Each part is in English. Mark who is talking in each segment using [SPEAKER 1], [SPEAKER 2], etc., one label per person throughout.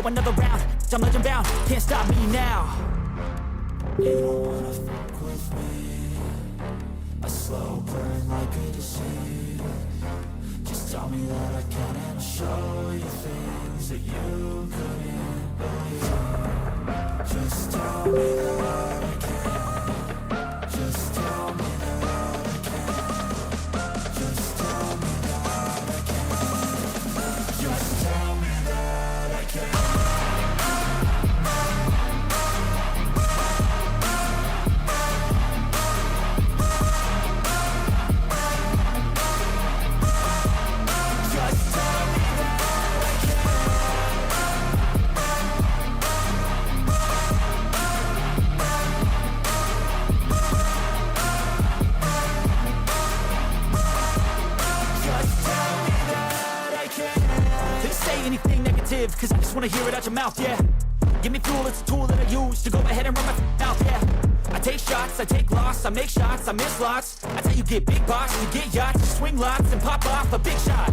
[SPEAKER 1] go another round. I'm legend bound, can't stop me now.
[SPEAKER 2] You don't wanna fuck with me. A slow burn like a disease. Just tell me that I can and I'll show you things that you couldn't believe. Just tell me that I can. Just tell me that I can. Just tell me that I can. Just tell me that I can.
[SPEAKER 1] Anything negative, cause I just wanna hear it out your mouth, yeah. Give me fuel, it's a tool that I use to go ahead and run my mouth, yeah. I take shots, I take loss, I make shots, I miss lots. That's how you get big boss, you get yachts, you swing lots and pop off a big shot.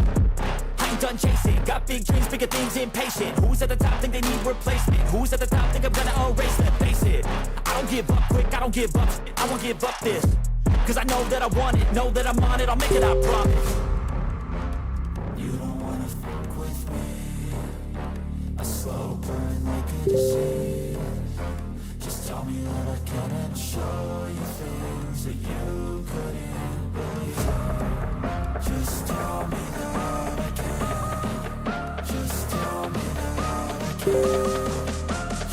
[SPEAKER 1] I ain't done chasing, got big dreams, bigger things, impatient. Who's at the top think they need replacement? Who's at the top think I'm gonna erase them? Face it, I don't give up quick, I don't give up shit, I won't give up this. Cause I know that I want it, know that I'm on it, I'll make it, I promise.
[SPEAKER 2] You don't wanna fuck with me. A slow burn like a disease. Just tell me that I can and I'll show you things that you couldn't believe. Just tell me that I can. Just tell me that I can.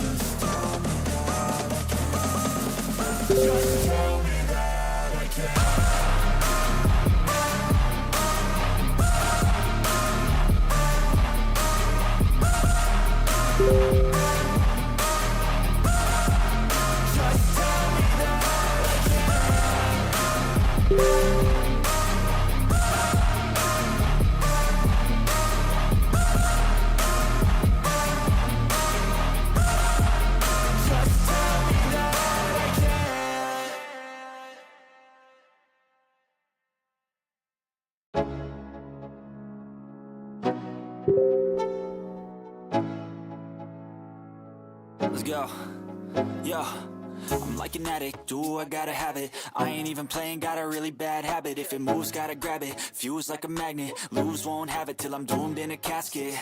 [SPEAKER 2] Just tell me that I can. Just tell me that I can.
[SPEAKER 1] Let's go. Yo, I'm like an addict, ooh, I gotta have it. I ain't even playing, got a really bad habit. If it moves, gotta grab it. Fuse like a magnet, lose, won't have it till I'm doomed in a casket.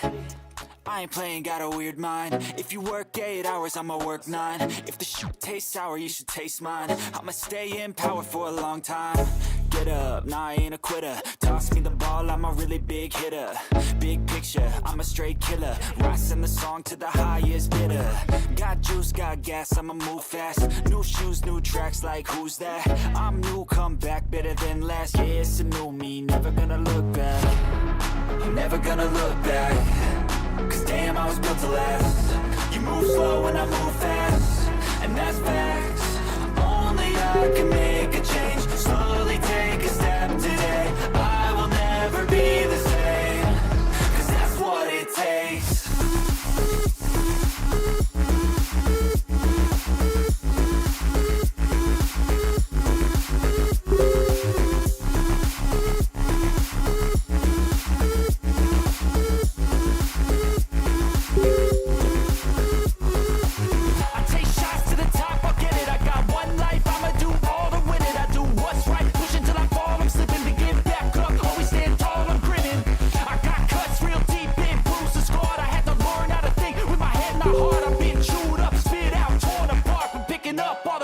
[SPEAKER 1] I ain't playing, got a weird mind. If you work 8 hours, I'ma work 9. If the shoot tastes sour, you should taste mine. I'ma stay in power for a long time. Get up, nah, I ain't a quitter. Toss me the ball, I'm a really big hitter. Big picture, I'm a straight killer. Rising the song to the highest bidder. Got juice, got gas, I'ma move fast. New shoes, new tracks, like who's that? I'm new, come back, better than last. Yeah, it's a new me, never gonna look back. Never gonna look back. Cause damn, I was built to last. You move slow and I move fast, and that's facts. Only I can make a change. Slowly take a step today. I will never be the same. Cause that's what it takes.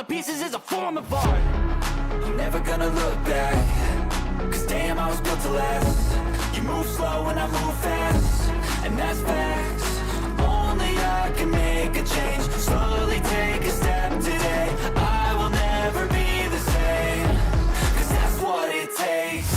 [SPEAKER 1] Pieces is a form of art. I'm never gonna look back. Cause damn, I was built to last. You move slow and I move fast, and that's facts. Only I can make a change. Slowly take a step today. I will never be the same. Cause that's what it takes.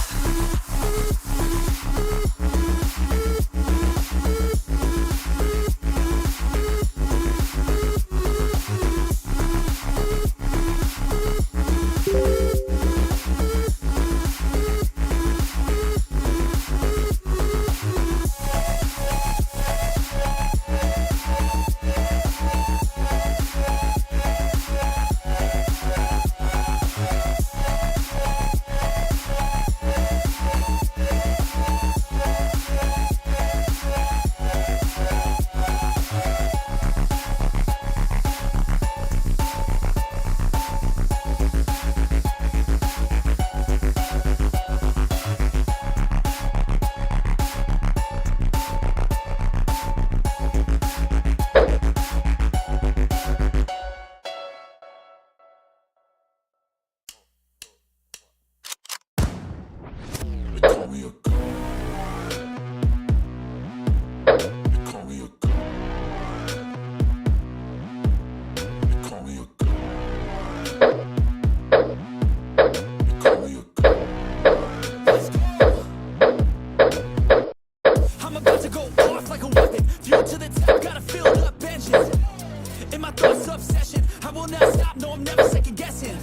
[SPEAKER 2] my thoughts obsession. I will not stop, no, I'm never second guessing.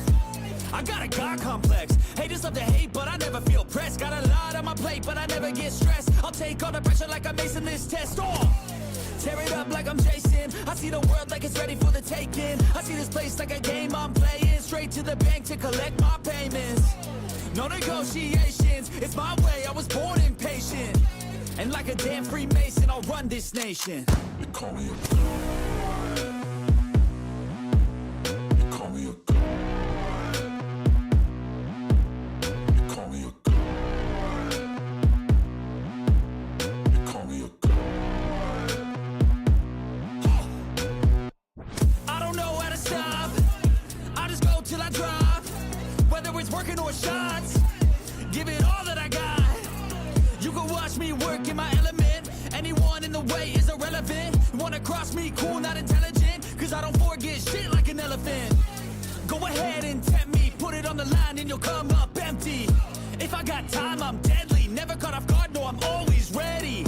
[SPEAKER 2] I got a God complex. Haters love to hate, but I never feel pressed. Got a lot on my plate, but I never get stressed. I'll take all the pressure like I'm acing this test. Tear it up like I'm Jason. I see the world like it's ready for the taking. I see this place like a game I'm playing. Straight to the bank to collect my payments. No negotiations, it's my way, I was born impatient. And like a damn Freemason, I'll run this nation. They call me a god. They call me a god. They call me a god. They call me a god. I don't know how to stop. I just go till I drop. Whether it's working or shots, give it all that I got. You can watch me work in my element. Anyone in the way is irrelevant. You wanna cross me, cool, not intelligent. Cause I don't forget shit like an elephant. Go ahead and tempt me, put it on the line and you'll come up empty. If I got time, I'm deadly. Never caught off guard, no, I'm always ready.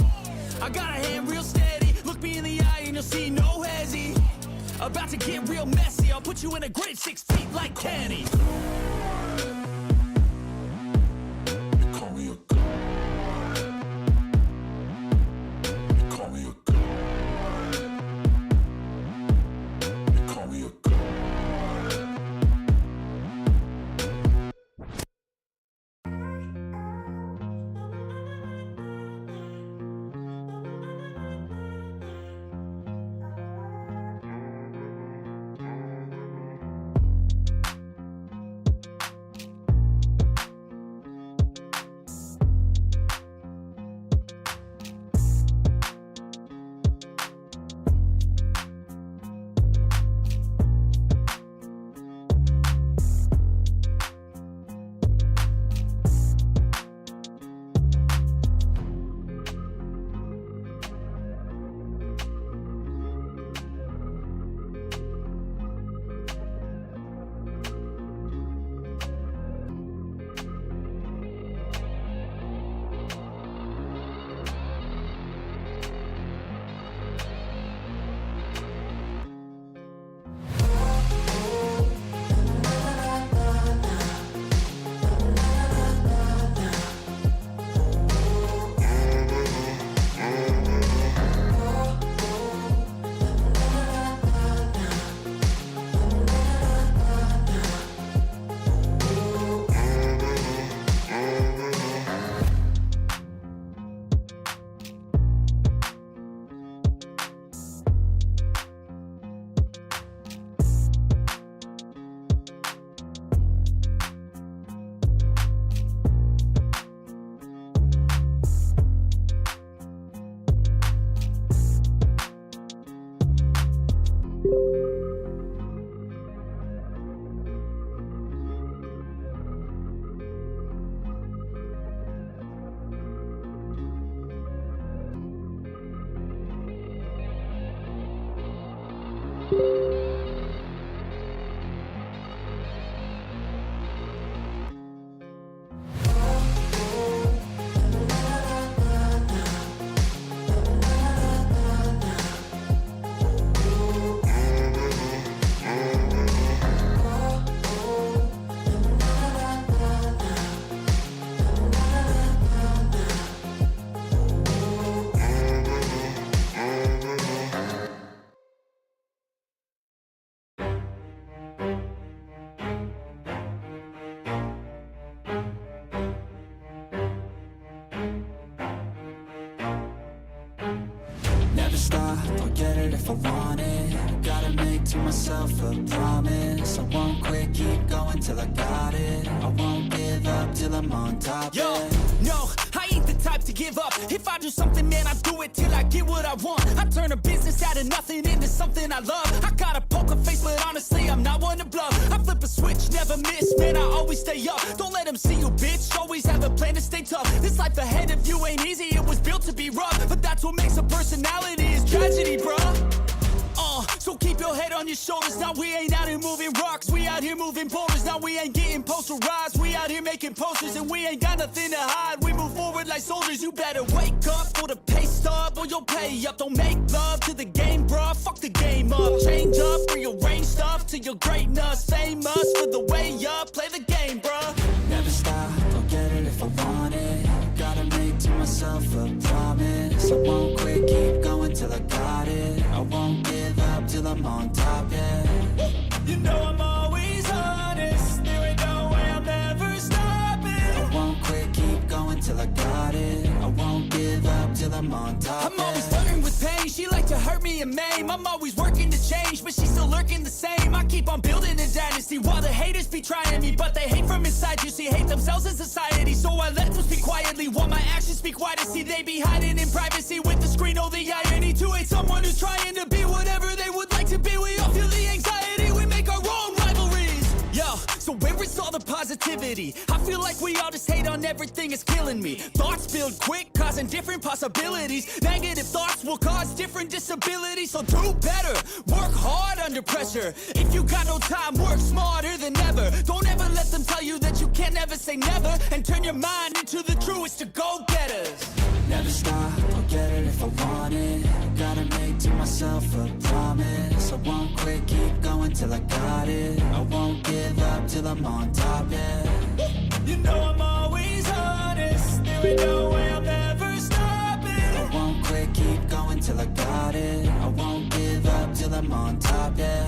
[SPEAKER 2] I got a hand real steady. Look me in the eye and you'll see no hezzy. About to get real messy. I'll put you in a grid 6 feet like Kenny. Stop, I'll get it if I want it. Gotta make to myself a promise. I won't quit, keep going till I got it. I won't give up till I'm on top. Yo, no, I ain't the type to give up. If I do something, man, I do it till I get what I want. I turn a business out of nothing into something I love. I got a poker face, but honestly, I'm not one to bluff. I flip a switch, never miss, man, I always stay up. Don't let them see you, bitch, always have a plan to stay tough. This life ahead of you ain't easy, it was built to be rough. But that's what makes a personality, is tragedy, bruh. So keep your head on your shoulders. Now we ain't out here moving rocks, we out here moving boulders. Now we ain't getting posterized, we out here making posters. And we ain't got nothing to hide, we move forward like soldiers. You better wake up for the pay stub or you'll pay up. Don't make love to the game, bruh, fuck the game up. Change up,
[SPEAKER 3] to your greatness. Famous for the way up, play the game, bruh.
[SPEAKER 2] Never stop, I'll get it if I want it. Gotta make to myself a promise. I won't quit, keep going till I got it. I won't give up till I'm on top, yeah.
[SPEAKER 3] You know I'm always honest, there ain't no way I'm ever stopping.
[SPEAKER 2] I won't quit, keep going till I got it. I won't give up till I'm on top,
[SPEAKER 3] I'm always flirting with pain, she like to hurt me and maim. I'm always working to change, but she's still lurking the same. I keep on building a dynasty while the haters be trying me, but they hate from inside. You see, hate themselves in society, so I let them speak quietly while my actions speak wider. See, they be hiding in privacy with the screen. Oh, the irony to hate someone who's trying to be whatever they would like to be. We all feel the anxiety, we make our own rivalries. Yo, so where is all the positivity? I feel like we all just hate on everything, it's killing me. Thoughts build quick, causing different possibilities. Negative thoughts will cause different disabilities. So do better, work hard under pressure. If you got no time, work smarter than ever. Don't ever let them tell you that you can't never say never. And turn your mind into the truest of go-getters.
[SPEAKER 2] Never stop, I'll get it if I want it. Gotta make to myself a promise. I won't quit, keep going till I got it. I won't give up till I'm on top, yeah.
[SPEAKER 3] You know I'm always honest, there ain't no way I'm ever stopping.
[SPEAKER 2] I won't quit, keep going till I got it. I won't give up till I'm on top, yeah.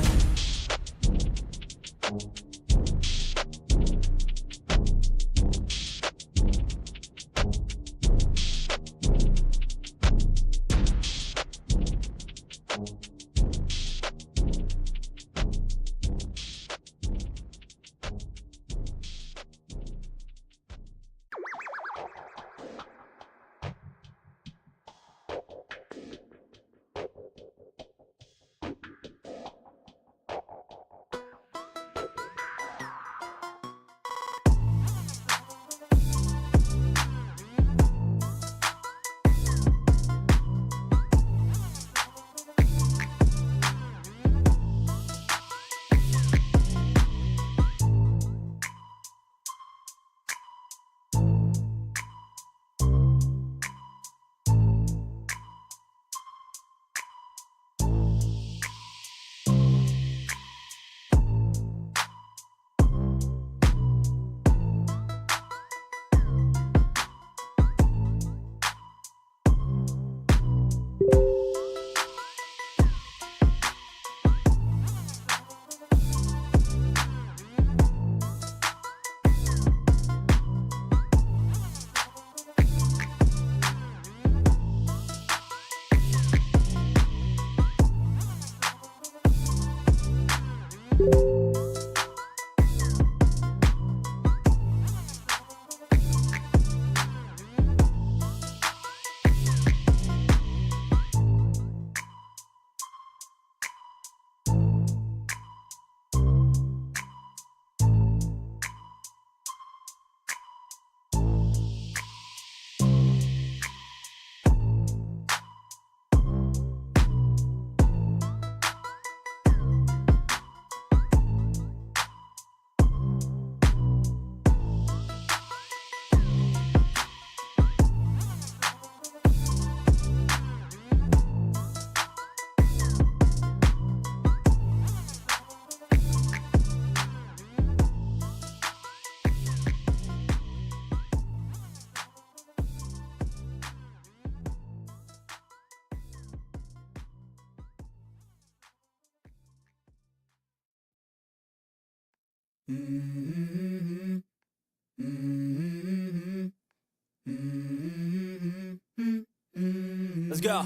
[SPEAKER 3] Let's go.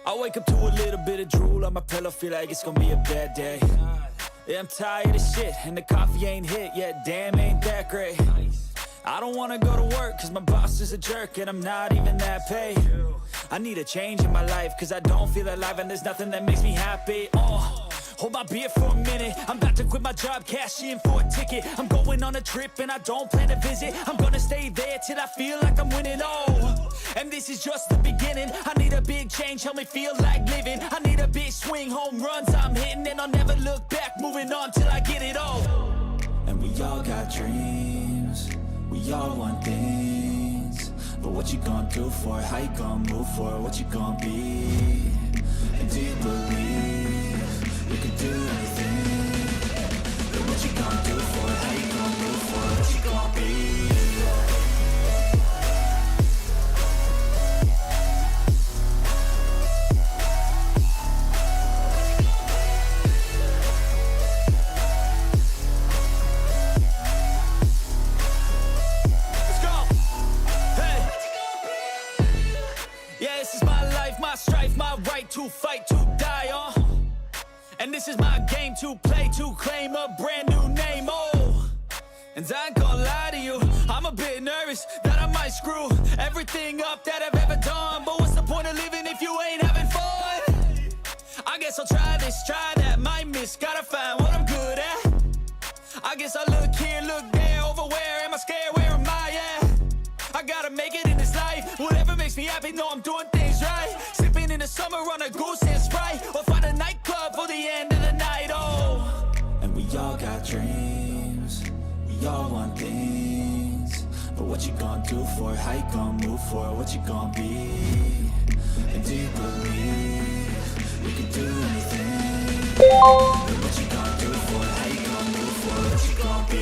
[SPEAKER 3] I wake up to a little bit of drool on my pillow, feel like it's gonna be a bad day. Yeah, I'm tired of shit, and the coffee ain't hit yet, damn, ain't that great. I don't wanna go to work, cause my boss is a jerk, and I'm not even that paid. I need a change in my life, cause I don't feel alive, and there's nothing that makes me happy. Hold my beer for a minute, I'm about to quit my job, cash in for a ticket. I'm going on a trip and I don't plan to visit. I'm gonna stay there till I feel like I'm winning, and this is just the beginning. I need a big change, help me feel like living. I need a big swing, home runs I'm hitting, and I'll never look back, moving on till I get it all.
[SPEAKER 2] And we all got dreams, we all want things, but what you gonna do for it? How you gonna move for it? What you gonna be? And do you believe you can do anything?
[SPEAKER 3] to fight, to die on. And this is my game to play, to claim a brand new name, oh. And I ain't gonna lie to you, I'm a bit nervous that I might screw everything up that I've ever done. But what's the point of living if you ain't having fun? I guess I'll try this, try that, might miss, gotta find what I'm good at. I guess I look here, look there, over where am I scared, where am I at? I gotta make it in this life, whatever makes me happy, know I'm doing things right. Sipping in the summer on a goose and Sprite, or find a nightclub for the end of the night, oh.
[SPEAKER 2] And we all got dreams, we all want things. But what you gonna do for it, how you gonna move for it, what you gonna be? And do you believe we can do anything? And what you gonna do for it, how you gonna move for it, what you gonna be?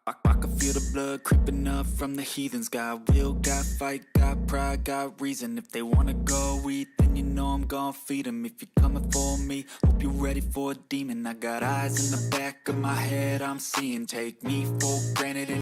[SPEAKER 1] I can feel the blood creeping up from the heathens. Got will, got fight, got pride, got reason. If they wanna go eat, then you know I'm gon' feed them. If you're coming for me, hope you're ready for a demon. I got eyes in the back of my head, I'm seeing. Take me for granted and